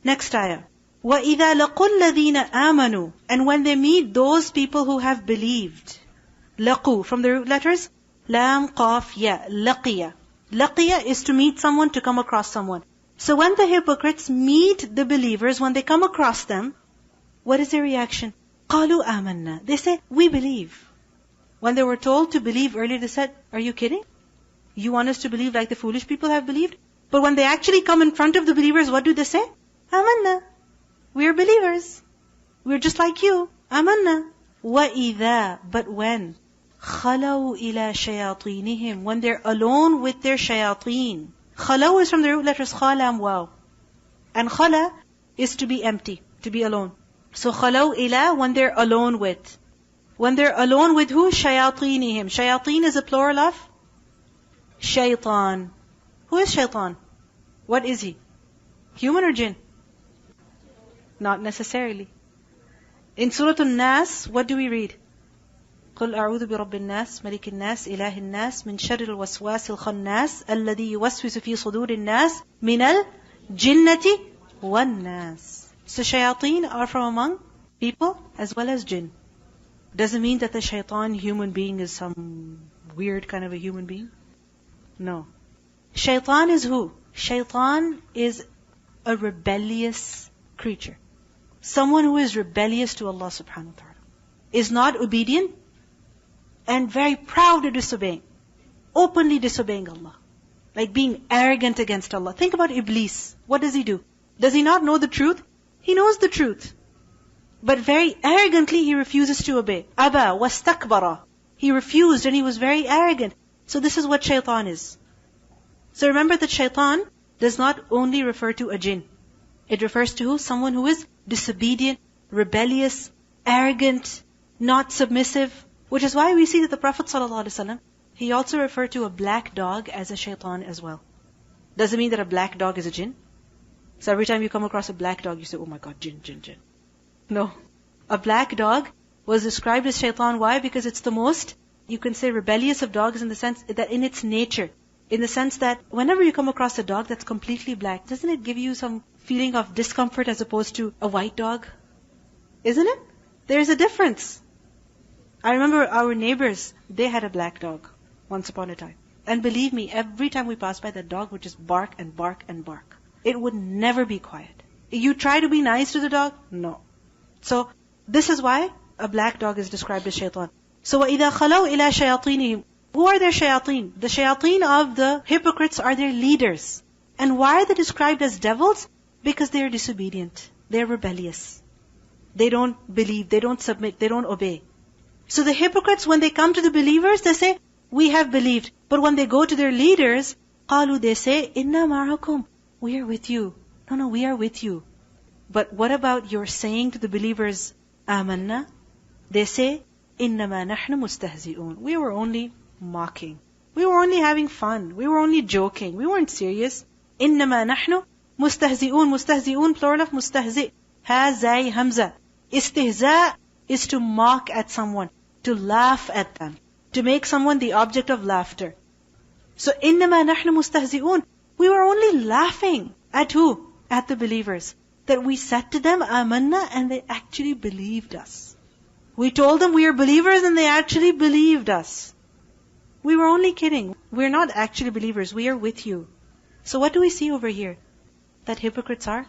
Next ayah. وَإِذَا لَقُوا الَّذِينَ آمَنُوا. And when they meet those people who have believed. لَقُوا, from the root letters, lam, qaf, ya, laqiya. Laqiya is to meet someone, to come across someone. So when the hypocrites meet the believers, when they come across them, what is their reaction? قَالُوا آمَنَّا. They say, we believe. When they were told to believe earlier, they said, are you kidding? You want us to believe like the foolish people have believed? But when they actually come in front of the believers, what do they say? آمَنَّا. We are believers. We're just like you. آمَنَّا. وَإِذَا. But when? خَلَوْا إِلَى شَيَاطِينِهِمْ. When they're alone with their shayateen. خَلَوْ is from the root letters khalam waw. And khala is to be empty, to be alone. So خَلَوْا إِلَى, when they're alone with. When they're alone with who? شَيَاطِينِهِمْ. Shayateen is a plural of shaitan. Who is shaitan? What is he? Human or jinn? Not necessarily. In Surah An-Nas, what do we read? قُلْ أَعُوذُ بِرَبِّ النَّاسِ مَلِكِ النَّاسِ إِلَهِ النَّاسِ مِنْ شَرِّ الْوَسْوَاسِ الْخَنَّاسِ الَّذِي يُوَسْوِسُ فِي صُدُورِ النَّاسِ مِنَ الْجِنَّةِ وَالنَّاسِ. So shayateen are from among people as well as jinn. Doesn't mean that the shaitan human being is some weird kind of a human being. No. Shaitan is who? Shaitan is a rebellious creature. Someone who is rebellious to Allah subhanahu wa ta'ala. Is not obedient and very proud of disobeying. Openly disobeying Allah. Like being arrogant against Allah. Think about Iblis. What does he do? Does he not know the truth? He knows the truth. But very arrogantly he refuses to obey. Aba wastakbara. He refused and he was very arrogant. So this is what shaitan is. So remember that shaitan does not only refer to a jinn. It refers to who? Someone who is disobedient, rebellious, arrogant, not submissive. Which is why we see that the Prophet ﷺ, he also referred to a black dog as a shaitan as well. Does it mean that a black dog is a jinn? So every time you come across a black dog, you say, oh my God, jinn, jinn, jinn. No. A black dog was described as shaitan. Why? Because it's the most, you can say, rebellious of dogs in the sense that in its nature. In the sense that whenever you come across a dog that's completely black, doesn't it give you some feeling of discomfort as opposed to a white dog? Isn't it? There's a difference. I remember our neighbors, they had a black dog once upon a time. And believe me, every time we passed by, that dog would just bark and bark and bark. It would never be quiet. You try to be nice to the dog? No. So, this is why a black dog is described as shaitan. So, وَإِذَا خَلَوْا إِلَى شَيَاطِينِهِمْ. Who are their shayateen? The shayateen of the hypocrites are their leaders. And why are they described as devils? Because they are disobedient. They are rebellious. They don't believe, they don't submit, they don't obey. So the hypocrites, when they come to the believers, they say, we have believed. But when they go to their leaders, قَالُوا, they say, إِنَّا مَعَكُمْ. We are with you. No, we are with you. But what about your saying to the believers, آمَنَّا? They say, إِنَّمَا نَحْنُ مُسْتَهْزِئُونَ. We were only mocking. We were only having fun. We were only joking. We weren't serious. إِنَّمَا نَحْنُ مُسْتَهْزِئُونَ. Mustahzi'un, plural of mustahzi'. Ha, zai, hamza. Istihza' is to mock at someone, to laugh at them, to make someone the object of laughter. So, إِنَّمَا نَحْنُ مُسْتَهْزِئُونَ. We were only laughing at who? At the believers. That we said to them, آمَنَّا, and they actually believed us. We told them we are believers and they actually believed us. We were only kidding. We're not actually believers. We are with you. So what do we see over here? That hypocrites are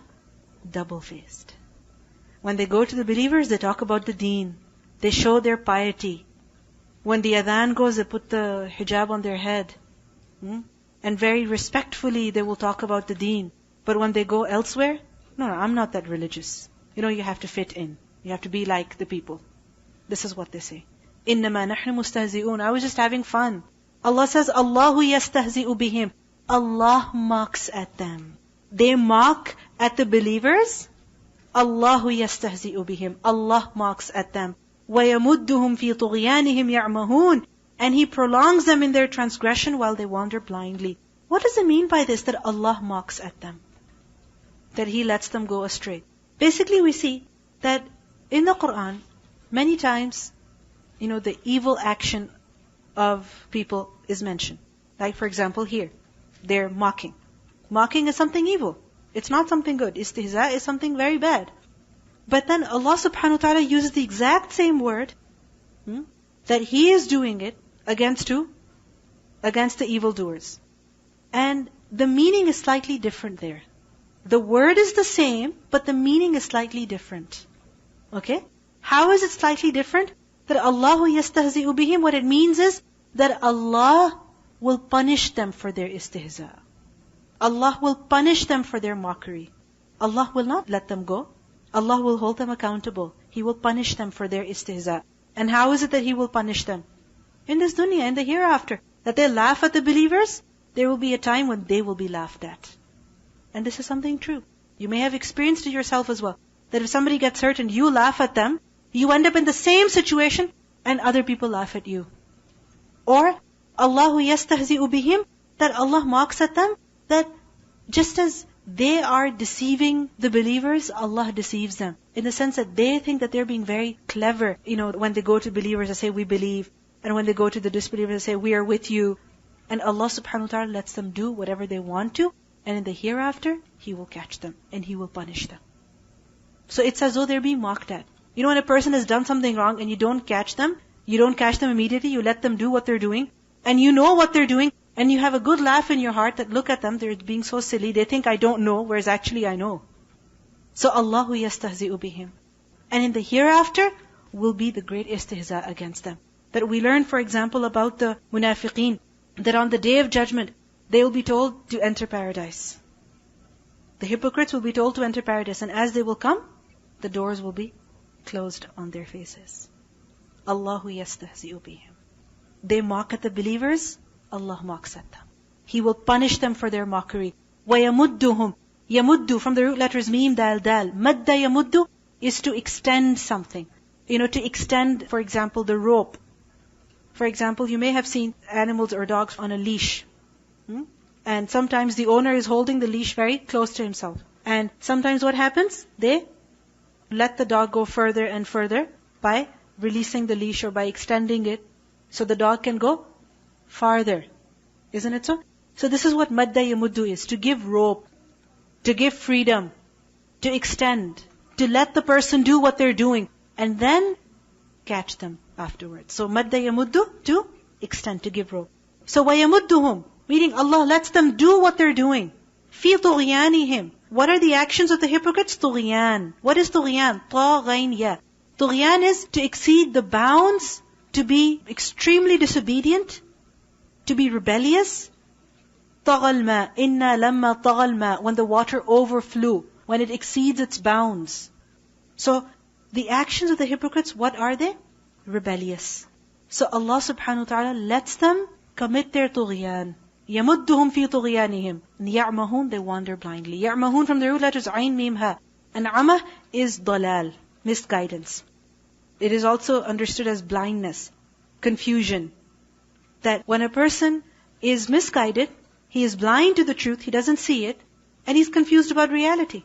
double-faced. When they go to the believers, they talk about the deen. They show their piety. When the adhan goes, they put the hijab on their head. And very respectfully, they will talk about the deen. But when they go elsewhere, no, I'm not that religious. You have to fit in. You have to be like the people. This is what they say. إِنَّمَا نَحْنُ مُسْتَهْزِئُونَ. I was just having fun. Allah says, Allahu yastahzi'u bihim. Allah mocks at them. They mock at the believers. Allahu yastahzi'u bihim. Allah mocks at them. وَيَمُدُّهُمْ فِي طُغْيَانِهِمْ يَعْمَهُونَ. And He prolongs them in their transgression while they wander blindly. What does it mean by this, that Allah mocks at them? That He lets them go astray. Basically we see that in the Quran, many times, the evil action of people is mentioned. Like for example here, they're mocking. Mocking is something evil. It's not something good. Istihza is something very bad. But then Allah subhanahu wa ta'ala uses the exact same word, that He is doing it against who? Against the evildoers. And the meaning is slightly different there. The word is the same, but the meaning is slightly different. Okay? How is it slightly different? That Allahu yastahzi'u bihim, what it means is that Allah will punish them for their istihza. Allah will punish them for their mockery. Allah will not let them go. Allah will hold them accountable. He will punish them for their istihza. And how is it that He will punish them? In this dunya, in the hereafter. That they laugh at the believers, there will be a time when they will be laughed at. And this is something true. You may have experienced it yourself as well. That if somebody gets hurt and you laugh at them, you end up in the same situation and other people laugh at you. Or, Allahu yastahzi'u bihim, that Allah mocks at them, that just as they are deceiving the believers, Allah deceives them. In the sense that they think that they're being very clever. When they go to believers, they say, we believe. And when they go to the disbelievers, they say, we are with you. And Allah subhanahu wa ta'ala lets them do whatever they want to. And in the hereafter, He will catch them. And He will punish them. So it's as though they're being mocked at. When a person has done something wrong and you don't catch them immediately, you let them do what they're doing. And you know what they're doing. And you have a good laugh in your heart that look at them, they're being so silly. They think I don't know, whereas actually I know. So Allahu yastahzi'u bihim. And in the hereafter will be the great istihza against them. That we learn, for example, about the munafiqeen, that on the day of judgment, they will be told to enter paradise. The hypocrites will be told to enter paradise. And as they will come, the doors will be closed on their faces. Allahu yastahzi'u bihim. They mock at the believers, Allah mocks at them. He will punish them for their mockery. وَيَمُدُّهُمْ Yamuddu, from the root letters mim, dal, dal. Madda yamuddu is to extend something. To extend, for example, the rope. For example, you may have seen animals or dogs on a leash. And sometimes the owner is holding the leash very close to himself. And sometimes what happens? They let the dog go further and further by releasing the leash or by extending it so the dog can go farther. Isn't it so? So this is what madda yamuddu is. To give rope, to give freedom, to extend, to let the person do what they're doing, and then catch them afterwards. So madda yamuddu, to extend, to give rope. So وَيَمُدُّهُمْ, meaning Allah lets them do what they're doing. فِي طُغْيَانِهِمْ. What are the actions of the hypocrites? طُغْيَان. What is طُغْيَان? طَا غَيْن يَا. طُغْيَان is to exceed the bounds, to be extremely disobedient, to be rebellious. طَغَى الْمَاء إِنَّا لَمَّا طَغَى الْمَاء. When the water overflew, when it exceeds its bounds. So, the actions of the hypocrites, what are they? Rebellious. So Allah subhanahu wa ta'ala lets them commit their طُغْيَان. يَمُدُّهُمْ فِي طُغْيَانِهِمْ. يَعْمَهُونَ, they wander blindly. يَعْمَهُونَ, from the root letters عَيْن مِيم هَا. And amah is dalal, misguidance. It is also understood as blindness, confusion. That when a person is misguided, he is blind to the truth, he doesn't see it, and he's confused about reality.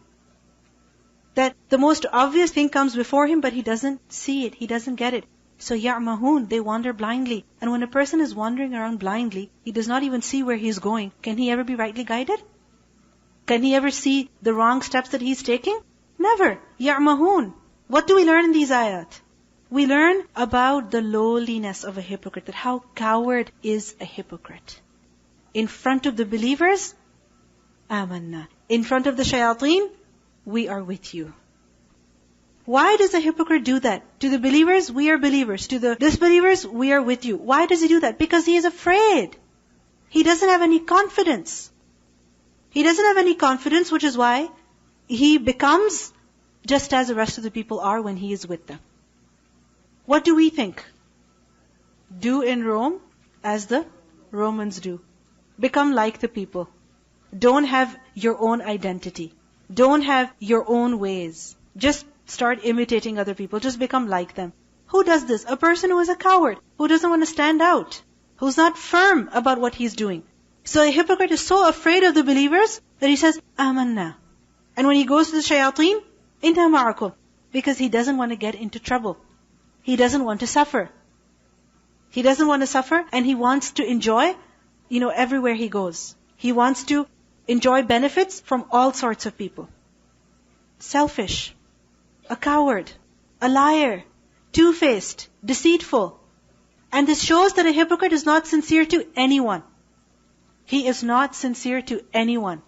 That the most obvious thing comes before him, but he doesn't see it, he doesn't get it. So ya'mahun, they wander blindly. And when a person is wandering around blindly, he does not even see where he's going. Can he ever be rightly guided? Can he ever see the wrong steps that he's taking? Never. Ya'mahun. What do we learn in these ayat? We learn about the lowliness of a hypocrite, that how coward is a hypocrite. In front of the believers, amanna. In front of the shayateen, we are with you. Why does a hypocrite do that? To the believers, we are believers. To the disbelievers, we are with you. Why does he do that? Because he is afraid. He doesn't have any confidence. He doesn't have any confidence, which is why he becomes just as the rest of the people are when he is with them. What do we think? Do in Rome as the Romans do. Become like the people. Don't have your own identity. Don't have your own ways. Just start imitating other people. Just become like them. Who does this? A person who is a coward, who doesn't want to stand out, who's not firm about what he's doing. So a hypocrite is so afraid of the believers that he says, amanna. And when he goes to the shayateen, inna ma'akum. Because he doesn't want to get into trouble. He doesn't want to suffer. He doesn't want to suffer, and he wants to enjoy, everywhere he goes. He wants to enjoy benefits from all sorts of people. Selfish, a coward, a liar, two-faced, deceitful. And this shows that a hypocrite is not sincere to anyone. He is not sincere to anyone.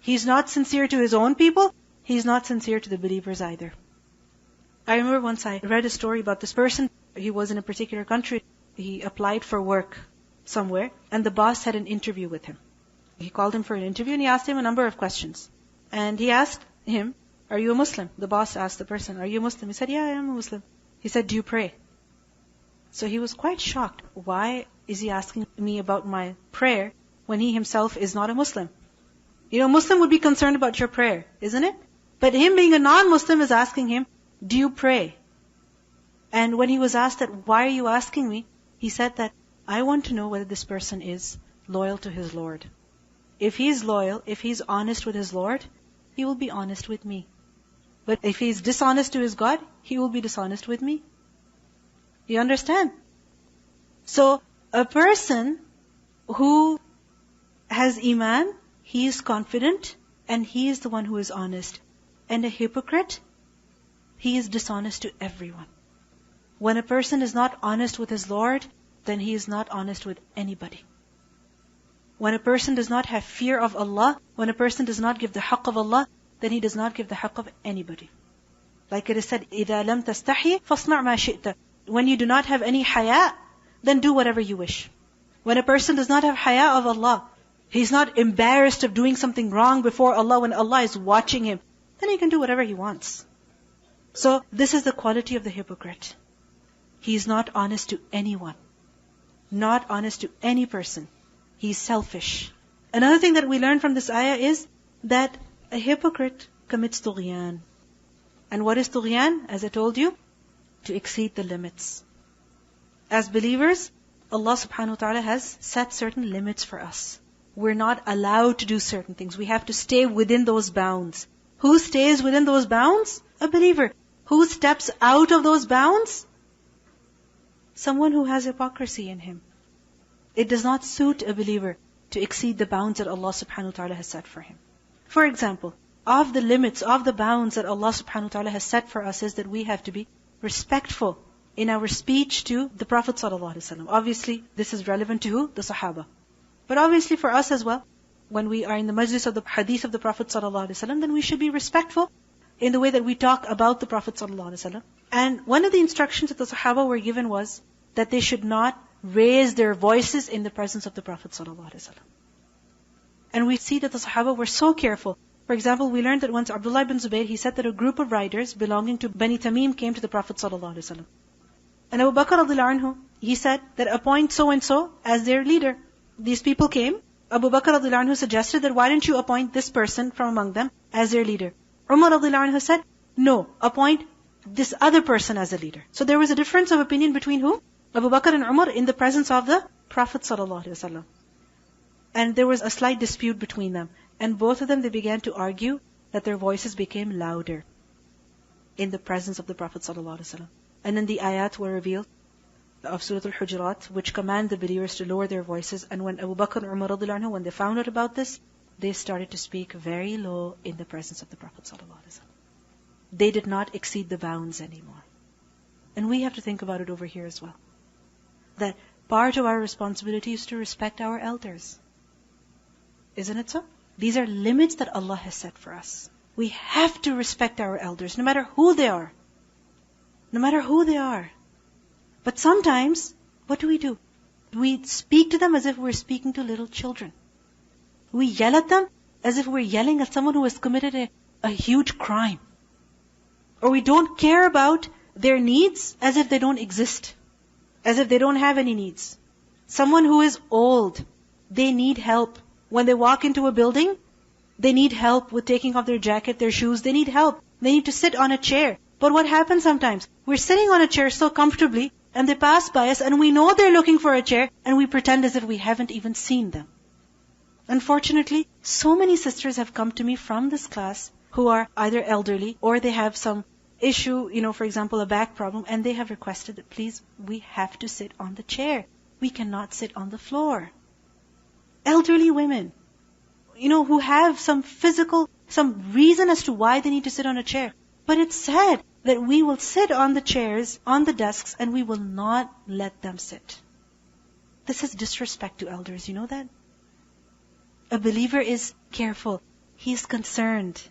He's not sincere to his own people. He's not sincere to the believers either. I remember once I read a story about this person. He was in a particular country. He applied for work somewhere, and the boss had an interview with him. He called him for an interview and he asked him a number of questions. And he asked him, "Are you a Muslim?" The boss asked the person, "Are you a Muslim?" He said, "Yeah, I am a Muslim." He said, "Do you pray?" So he was quite shocked. Why is he asking me about my prayer when he himself is not a Muslim? You know, Muslim would be concerned about your prayer, isn't it? But him being a non-Muslim is asking him, "Do you pray?" And when he was asked that, "Why are you asking me?" He said that, "I want to know whether this person is loyal to his Lord. If he is loyal, if he is honest with his Lord, he will be honest with me. But if he is dishonest to his God, he will be dishonest with me." You understand? So, a person who has Iman, he is confident and he is the one who is honest. And a hypocrite, he is dishonest to everyone. When a person is not honest with his Lord, then he is not honest with anybody. When a person does not have fear of Allah, when a person does not give the haqq of Allah, then he does not give the haqq of anybody. Like it is said, إِذَا لَمْ تَسْتَحْيِ فَاصْنَعْ مَا شِئْتَ. When you do not have any haya, then do whatever you wish. When a person does not have haya of Allah, he's not embarrassed of doing something wrong before Allah when Allah is watching him, then he can do whatever he wants. So this is the quality of the hypocrite. He is not honest to anyone. Not honest to any person. He is selfish. Another thing that we learn from this ayah is that a hypocrite commits tughyan. And what is tughyan? As I told you, to exceed the limits. As believers, Allah subhanahu wa ta'ala has set certain limits for us. We're not allowed to do certain things. We have to stay within those bounds. Who stays within those bounds? A believer. Who steps out of those bounds? Someone who has hypocrisy in him. It does not suit a believer to exceed the bounds that Allah subhanahu wa ta'ala has set for him. For example, of the limits, of the bounds that Allah subhanahu wa ta'ala has set for us is that we have to be respectful in our speech to the Prophet sallallahu alaihi wasallam. Obviously, this is relevant to who? The Sahaba. But obviously for us as well, when we are in the majlis of the hadith of the Prophet sallallahu alaihi wasallam, then we should be respectful in the way that we talk about the Prophet sallallahu alaihi wasallam. And one of the instructions that the Sahaba were given was that they should not raise their voices in the presence of the Prophet sallallahu alaihi wasallam. And we see that the Sahaba were so careful. For example, we learned that once Abdullah ibn Zubayr, he said that a group of riders belonging to Bani Tamim came to the Prophet ﷺ. And Abu Bakr radiallahu anhu, he said that appoint so and so as their leader. These people came. Abu Bakr radiallahu anhu suggested that why don't you appoint this person from among them as their leader? Umar radiallahu anhu said, no, appoint this other person as a leader. So there was a difference of opinion between who? Abu Bakr and Umar in the presence of the Prophet ﷺ. And there was a slight dispute between them. And both of them, they began to argue that their voices became louder in the presence of the Prophet ﷺ. And then the ayat were revealed of Surah Al-Hujurat, which command the believers to lower their voices. And when Abu Bakr and Umar radiallahu anhu, when they found out about this, they started to speak very low in the presence of the Prophet ﷺ. They did not exceed the bounds anymore. And we have to think about it over here as well. That part of our responsibility is to respect our elders. Isn't it so? These are limits that Allah has set for us. We have to respect our elders, no matter who they are. No matter who they are. But sometimes, what do? We speak to them as if we're speaking to little children. We yell at them as if we're yelling at someone who has committed a huge crime. Or we don't care about their needs as if they don't exist. As if they don't have any needs. Someone who is old, they need help. When they walk into a building, they need help with taking off their jacket, their shoes. They need help. They need to sit on a chair. But what happens sometimes? We're sitting on a chair so comfortably, and they pass by us, and we know they're looking for a chair, and we pretend as if we haven't even seen them. Unfortunately, so many sisters have come to me from this class who are either elderly, or they have some issue, for example, a back problem, and they have requested that please, we have to sit on the chair. We cannot sit on the floor. Elderly women who have some reason as to why they need to sit on a chair. But it's said that we will sit on the chairs, on the desks, and we will not let them sit. This is disrespect to elders, you know that? A believer is careful. He's concerned.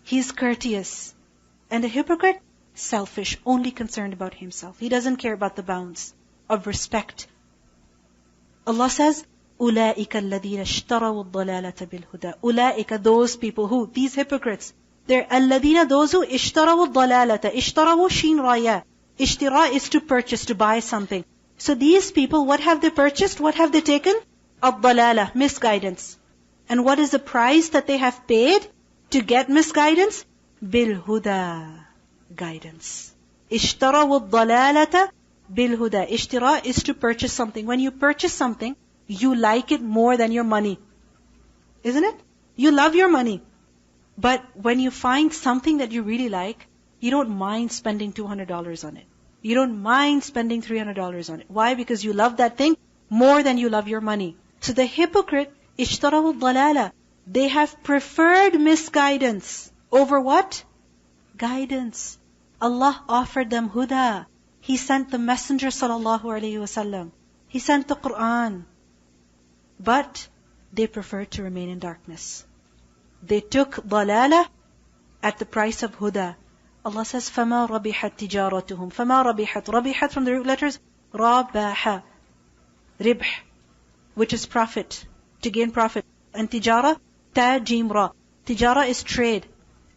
He's courteous. And a hypocrite, selfish, only concerned about himself. He doesn't care about the bounds of respect. Allah says, أُولَٰئِكَ الَّذِينَ اشْتَرَوُا الضَّلَالَةَ بِالْهُدَىٰ. أُولَٰئِكَ, those people who, these hypocrites, they're الَّذِينَ, those who اشْتَرَوُا الضَّلَالَةَ. اشْتَرَوُا shin raya. Ishtira is to purchase, to buy something. So these people, what have they purchased? What have they taken? الضَّلَالَة, misguidance. And what is the price that they have paid to get misguidance? بِالْهُدَىٰ, guidance. اشْتَرَوُا الضَّلَالَةَ بِالْهُدَىٰ. Ishtira is to purchase something. When you purchase something, you like it more than your money. Isn't it? You love your money. But when you find something that you really like, you don't mind spending $200 on it. You don't mind spending $300 on it. Why? Because you love that thing more than you love your money. So the hypocrite, اشتروا الضلالة, they have preferred misguidance over what? Guidance. Allah offered them huda. He sent the Messenger sallallahu alaihi wasallam. He sent the Quran. But they preferred to remain in darkness. They took dalala at the price of huda. Allah says, فَمَا رَبِحَتْ تِجَارَتُهُمْ. فَمَا رَبِحَتْ. رَبِحَتْ from the root letters, رَبَحَ. Ribh, which is profit, to gain profit. And tijara, ta jim ra. Tijara is trade,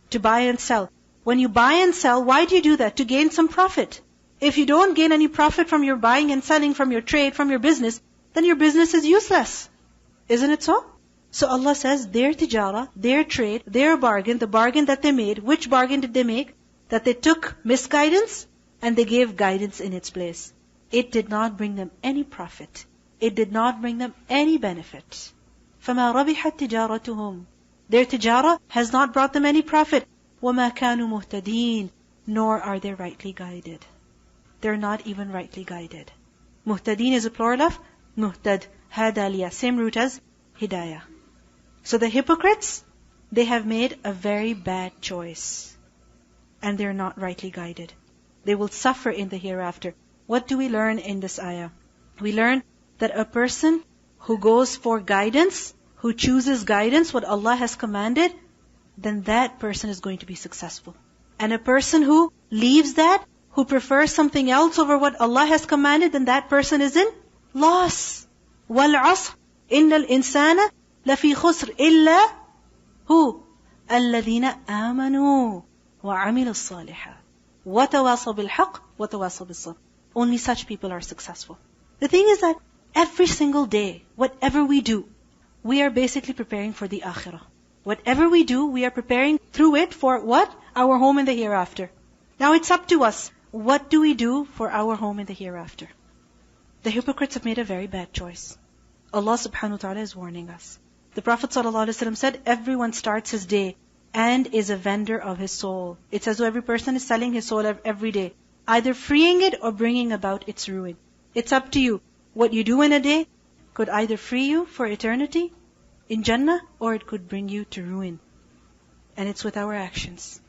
to buy and sell. When you buy and sell, why do you do that? To gain some profit. If you don't gain any profit from your buying and selling, from your trade, from your business, then your business is useless. Isn't it so? So Allah says, their tijara, their trade, their bargain, the bargain that they made, which bargain did they make? That they took misguidance and they gave guidance in its place. It did not bring them any profit. It did not bring them any benefit. فَمَا رَبِحَتْ تِجَارَتُهُمْ. Their tijara has not brought them any profit. وَمَا كَانُوا مُهْتَدِينَ. Nor are they rightly guided. They're not even rightly guided. Muhtadeen is a plural of muhtad, hadaliya, same root as hidayah. So the hypocrites, they have made a very bad choice. And they're not rightly guided. They will suffer in the hereafter. What do we learn in this ayah? We learn that a person who goes for guidance, who chooses guidance, what Allah has commanded, then that person is going to be successful. And a person who leaves that, who prefers something else over what Allah has commanded, then that person is in loss. وَالْعَصْرِ إِنَّ الْإِنسَانَ لَفِي خُسْرٍ إِلَّا هُ الَّذِينَ آمَنُوا وَعَمِلُوا الصَّالِحَاتِ وَتَوَاصَوْا بِالْحَقِّ وَتَوَاصَوْا بِالصَّبْرِ. Only such people are successful. The thing is that every single day, whatever we do, we are basically preparing for the akhirah. Whatever we do, we are preparing through it for what? Our home in the hereafter. Now it's up to us. What do we do for our home in the hereafter? The hypocrites have made a very bad choice. Allah subhanahu wa ta'ala is warning us. The Prophet ﷺ said, everyone starts his day and is a vendor of his soul. It's as though every person is selling his soul every day, either freeing it or bringing about its ruin. It's up to you. What you do in a day could either free you for eternity in Jannah, or it could bring you to ruin. And it's with our actions.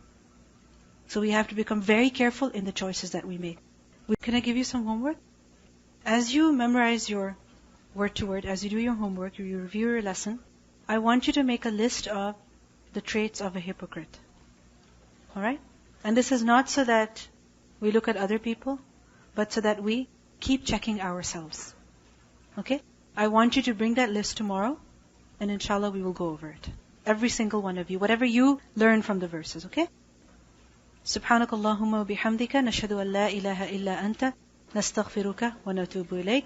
So we have to become very careful in the choices that we make. Can I give you some homework? As you memorize your word to word, as you do your homework, you review your lesson, I want you to make a list of the traits of a hypocrite. Alright? And this is not so that we look at other people, but so that we keep checking ourselves. Okay? I want you to bring that list tomorrow, and inshallah we will go over it. Every single one of you, whatever you learn from the verses, okay? سبحانك اللهم وبحمدك نشهد أن لا إله إلا أنت نستغفرك ونتوب إليك